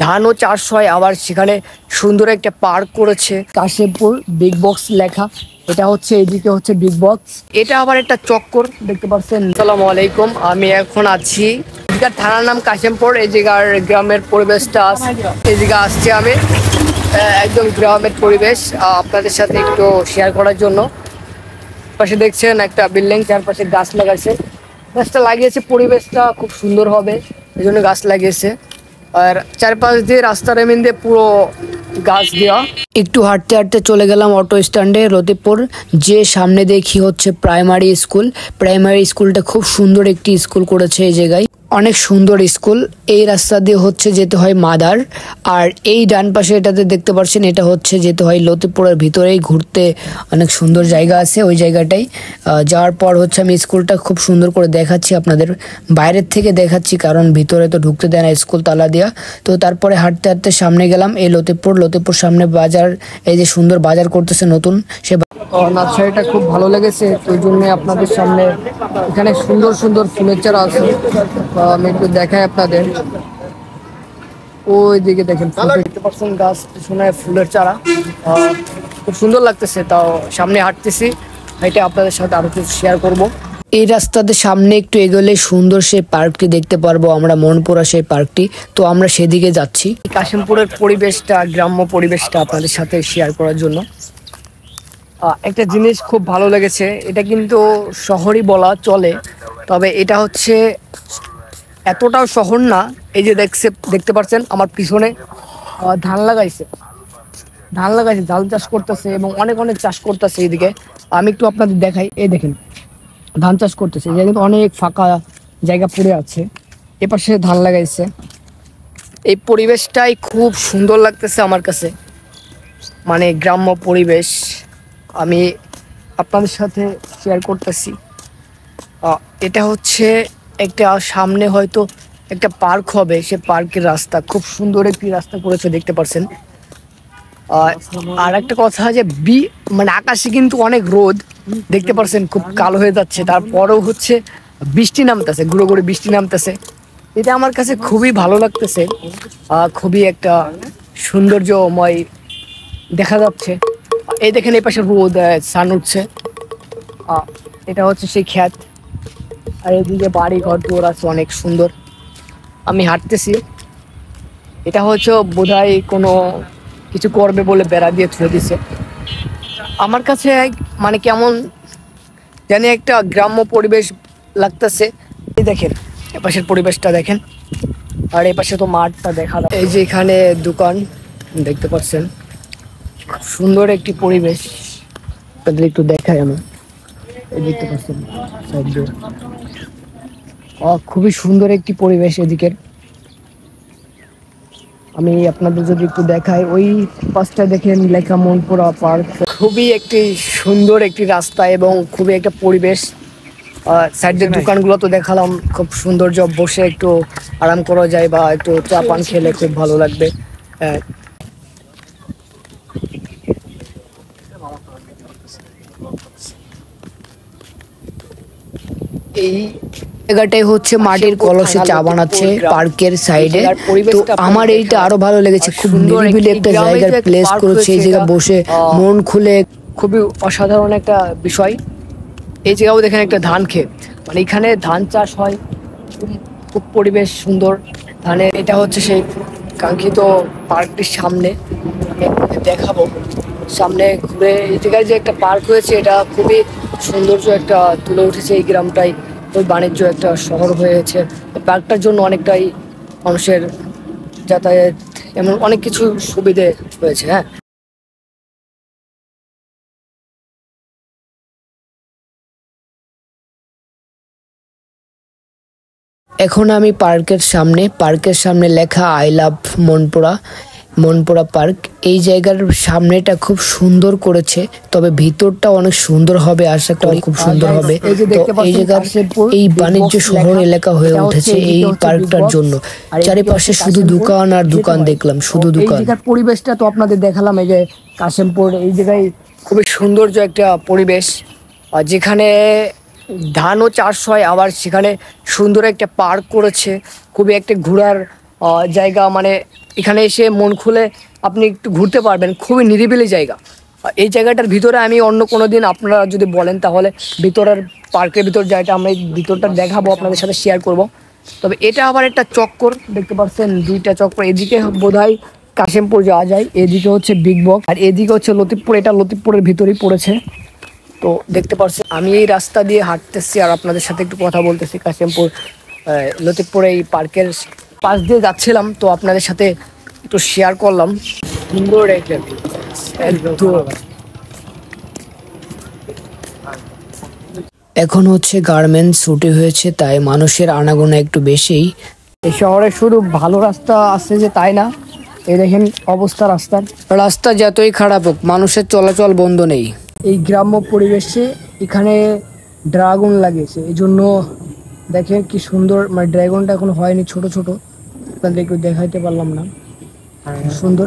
ধানও চাষ হয়, আবার সেখানে সুন্দর একটা পার্ক করেছে। কাশিমপুর বিগ বক্স লেখা, এটা হচ্ছে এদিকে হচ্ছে বিগ বক্স, এটা আবার একটা চক্কর দেখতে পাচ্ছেন। আসসালামু আলাইকুম, আমি এখন আছি এদিকার থানার নাম কাশিমপুর। এই জায়গার গ্রামের পরিবেশটা এই জায়গা আসছে আমি একদম গ্রামের পরিবেশ আপনাদের সাথে একটু শেয়ার করার জন্য। পাশে দেখছেন একটা বিল্ডিং, চারপাশে গাছ লাগাইছে, গাছটা লাগিয়েছে পরিবেশটা খুব সুন্দর হবে এই জন্য গাছ লাগিয়েছে। আর চারপাশ দিয়ে রাস্তার এমন দিয়ে পুরো গাছ দেওয়া। একটু হাঁটতে হাঁটতে চলে গেলাম অটো স্ট্যান্ডে লতিপুর, যে সামনে দেখি হচ্ছে প্রাইমারি স্কুল। প্রাইমারি স্কুলটা খুব সুন্দর একটি স্কুল করেছে এই জায়গায়, অনেক সুন্দর স্কুল। এই রাস্তা দিয়ে হচ্ছে যেতে হয় মাদার, আর এই ডান পাশে এটাতে দেখতে পাচ্ছেন এটা হচ্ছে যেতে হয় লতিপুরের ভিতরেই। ঘুরতে অনেক সুন্দর জায়গা আছে ওই জায়গাটাই। যাওয়ার পর হচ্ছে আমি স্কুলটা খুব সুন্দর করে দেখাচ্ছি আপনাদের, বাইরের থেকে দেখাচ্ছি কারণ ভিতরে তো ঢুকতে দেয় না, স্কুল তালা দেওয়া। তো তারপরে হাঁটতে হাঁটতে সামনে গেলাম এই লতিপুর সামনে বাজার, এই যে সুন্দর বাজার করতেছে নতুন সে নার্সারিটা খুব ভালো লেগেছে, ওই জন্য আপনাদের সামনে এখানে সুন্দর সুন্দর ফুলের চারা আছে। আমি একটু দেখাই আপনাদের, ওই দিকে দেখেন দেখতে পাচ্ছেন গাছ পিছনে ফুলের চারা, খুব সুন্দর লাগতেছে। তাও সামনে হাঁটতেছি, এটা আপনাদের সাথে আরো কিছু শেয়ার করব। এই রাস্তাতে সামনে একটু এগোলে সুন্দর সেই পার্কটি দেখতে পারবো আমরা, মনপুরা সেই পার্কটি। তো আমরা সেদিকে যাচ্ছি। কাশিমপুরের পরিবেশটা, গ্রাম্য পরিবেশটা আপনাদের সাথে শেয়ার করার জন্য একটা জিনিস খুব ভালো লেগেছে। এটা কিন্তু শহরই বলা চলে, তবে এটা হচ্ছে এতটাও শহর না। এই যে দেখতে পাচ্ছেন আমার পিছনে ধান লাগাইছে, ধান চাষ করতেছে এবং অনেক অনেক চাষ করতেছে। এইদিকে আমি একটু আপনাদের দেখাই, এই দেখেন ধান চাষ করতেছে, যে কিন্তু অনেক ফাঁকা জায়গা পড়ে আছে, এপাশে ধান লাগাইছে। এই পরিবেশটাই খুব সুন্দর লাগতেছে আমার কাছে, মানে গ্রাম্য পরিবেশ আমি আপনাদের সাথে শেয়ার করতেছি। এটা হচ্ছে একটা সামনে হয়তো একটা পার্ক হবে, সে পার্কের রাস্তা খুব সুন্দর একটি রাস্তা করেছে দেখতে পাচ্ছেন। আর একটা কথা যে মানে আকাশে কিন্তু অনেক রোদ দেখতে পাচ্ছেন, খুব কালো হয়ে যাচ্ছে, তারপরেও হচ্ছে বৃষ্টি নামতেছে, গুঁড়ো গুঁড়ো বৃষ্টি নামতেছে। এটা আমার কাছে খুবই ভালো লাগতেছে, খুবই একটা সৌন্দর্যময় দেখা যাচ্ছে। এই দেখেন এই পাশে রোদ, সান উঠছে, এটা হচ্ছে সেই ক্ষেত, আর এদিকে বাড়ি ঘর দুয়ার আছে অনেক সুন্দর। আমি হাঁটতেছি, এটা হচ্ছে বোধহয় কোনো কিছু করবে বলে বেড়া দিয়ে ছুঁড়ে দিছে। আমার কাছে মানে কেমন জানি একটা গ্রাম্য পরিবেশ লাগতেছে। এই দেখেন এপাশের পরিবেশটা দেখেন, আর এপাশে তো মাঠটা দেখা যায়। এই যে এখানে দোকান দেখতে পাচ্ছেন, সুন্দর একটি পরিবেশ তাদের একটু দেখাই আমি। এই দেখতে পাচ্ছেন খুবই সুন্দর একটি পরিবেশ এদিকের। আমি আপনাদের যদি একটু দেখাই, ওই পাশটা দেখেন লেখা মনপুরা পার্ক। খুবই একটি সুন্দর একটি রাস্তা এবং খুবই একটা পরিবেশ। সাইডের দোকানগুলো তো দেখালাম, খুব সৌন্দর্য, বসে একটু আরাম করা যায় বা একটু চা পান খেলে খুব ভালো লাগবে। এই জায়গাটাই হচ্ছে মাটির কলসে চা বানাচ্ছে পার্কের সাইডে। তো আমার এইটা আরো ভালো লেগেছে, খুব নিরিবিলি একটা জায়গার প্লেস করেছে, এই জায়গায় বসে মন খুলে, খুবই অসাধারণ একটা বিষয়। এই জায়গাও দেখেন একটা ধান ক্ষেত, মানে এখানে ধান চাষ হয়, খুব পরিবেশ সুন্দর ধানের। এটা হচ্ছে সেই কাঙ্ক্ষিত পার্কটির সামনে, দেখাবো সামনে ঘুরে। এই জায়গায় যে একটা পার্ক হয়েছে, এটা খুবই সৌন্দর্য একটা তুলে উঠেছে এই গ্রামটাই, ওই বাণিজ্য একটা শহর হয়েছে। পার্কটার জন্য অনেকটাই মানুষের যাতায়াত এমন অনেক কিছু সুবিধে হয়েছে। হ্যাঁ, এখন আমি পার্কের সামনে লেখা আই লাভ মনপুরা পার্ক। এই জায়গার সামনেটা খুব সুন্দর করেছে, তবে ভিতরটা অনেক সুন্দর হবে, আশা করি খুব সুন্দর হবে। তো এই জায়গার এই বাণিজ্য শহর এলাকা হয়ে উঠেছে এই পার্কটার জন্য, চারিপাশে শুধু দোকান আর দোকান দেখলাম, শুধু দোকান। এই জায়গার পরিবেশটা তো আপনাদের দেখালাম, এই যে কাশিমপুর, এই জায়গায় খুবই সৌন্দর্য একটা পরিবেশ, যেখানে ধানও চাষ হয়, আবার সেখানে সুন্দর একটা পার্ক করেছে, খুবই একটা ঘোরার জায়গা, মানে এখানে এসে মন খুলে আপনি একটু ঘুরতে পারবেন, খুবই নিরিবিলি জায়গা। এই জায়গাটার ভিতরে আমি অন্য কোনো দিন আপনারা যদি বলেন তাহলে ভিতরের পার্কের ভিতর জায়গাটা আমরা এই ভিতরটা দেখাবো, আপনাদের সাথে শেয়ার করব। তবে এটা আবার একটা চক্কর, দেখতে পাচ্ছেন দুইটা চক্কর। এদিকে বোধহয় কাশিমপুর যাওয়া যায়, এদিকে হচ্ছে বিগ বক্স, আর এদিকে হচ্ছে লতিফপুর। এটা লতিফপুরের ভিতরেই পড়েছে। তো দেখতে পাচ্ছেন আমি এই রাস্তা দিয়ে হাঁটতেছি আর আপনাদের সাথে একটু কথা বলতেছি। কাশিমপুর লতিফপুরে এই পার্কের পাশ দিয়ে যাচ্ছিলাম, তো আপনাদের সাথে একটু শেয়ার করলাম। সুন্দর একটা এখন হচ্ছে গার্মেন্টস ছুটি হয়েছে, তাই মানুষের আনাগোনা একটু বেশিই। এই শহরে শুধু ভালো রাস্তা আছে যে তাই না, এই দেখেন অবস্থা রাস্তার। রাস্তা যতই খারাপ হোক মানুষের চলাচল বন্ধ নেই। এই গ্রাম্য পরিবেশে এখানে ড্রাগন লাগিয়েছে, এই জন্য দেখেন কি সুন্দর। মানে ড্রাগনটা এখন হয়নি, ছোট ছোট, আপনাদের একটু দেখাইতে পারলাম না, সুন্দর।